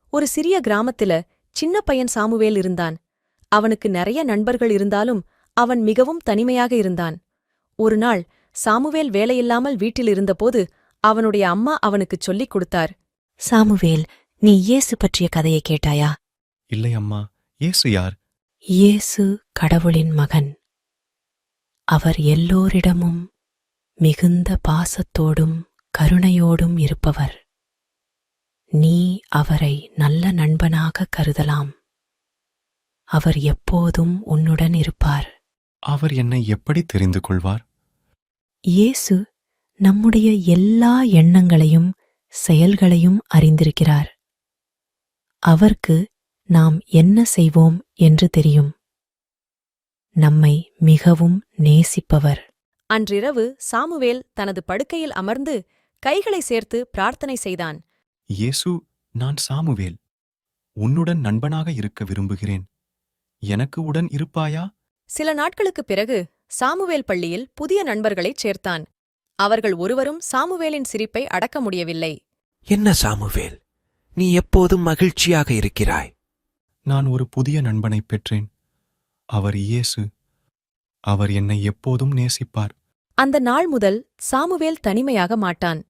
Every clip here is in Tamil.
ஒரு சிறிய கிராமத்தில சின்ன பையன் சாமுவேல் இருந்தான். அவனுக்கு நிறைய நண்பர்கள் இருந்தாலும் அவன் மிகவும் தனிமையாக இருந்தான். ஒருநாள் சாமுவேல் வேலையில்லாமல் வீட்டில் இருந்தபோது அவனுடைய அம்மா அவனுக்குச் சொல்லிக் கொடுத்தார். சாமுவேல், நீ இயேசு பற்றிய கதையை கேட்டாயா? இல்லை அம்மா. இயேசு யார்? இயேசு கடவுளின் மகன். அவர் எல்லோரிடமும் மிகுந்த பாசத்தோடும் கருணையோடும் இருப்பவர். நீ அவரை நல்ல நண்பனாக கருதலாம். அவர் எப்போதும் உன்னுடன் இருப்பார். அவர் என்னை எப்படி தெரிந்து கொள்வார்? இயேசு நம்முடைய எல்லா எண்ணங்களையும் செயல்களையும் அறிந்திருக்கிறார். அவருக்கு நாம் என்ன செய்வோம் என்று தெரியும். நம்மை மிகவும் நேசிப்பவர். அன்றிரவு சாமுவேல் தனது படுக்கையில் அமர்ந்து கைகளை சேர்த்து பிரார்த்தனை செய்தான். இயேசு, நான் சாமுவேல். உன்னுடன் நண்பனாக இருக்க விரும்புகிறேன். எனக்கு உடன் இருப்பாயா? சில நாட்களுக்குப் பிறகு சாமுவேல் பள்ளியில் புதிய நண்பர்களைச் சேர்த்தான். அவர்கள் ஒருவரும் சாமுவேலின் சிரிப்பை அடக்க முடியவில்லை. என்ன சாமுவேல், நீ எப்போதும் மகிழ்ச்சியாக இருக்கிறாய். நான் ஒரு புதிய நண்பனைப் பெற்றேன். அவர் இயேசு. அவர் என்னை எப்போதும் நேசிப்பார். அந்த நாள் முதல் சாமுவேல் தனிமையாக மாட்டான்.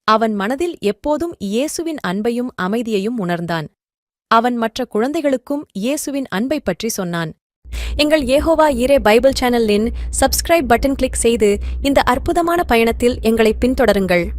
அவன் மனதில் எப்போதும் இயேசுவின் அன்பையும் அமைதியையும் உணர்ந்தான். அவன் மற்ற குழந்தைகளுக்கும் இயேசுவின் அன்பைப் பற்றி சொன்னான். எங்கள் யெகோவா ஈரே பைபிள் சேனலின் சப்ஸ்கிரைப் பட்டன் கிளிக் செய்து இந்த அற்புதமான பயணத்தில் எங்களை பின்தொடருங்கள்.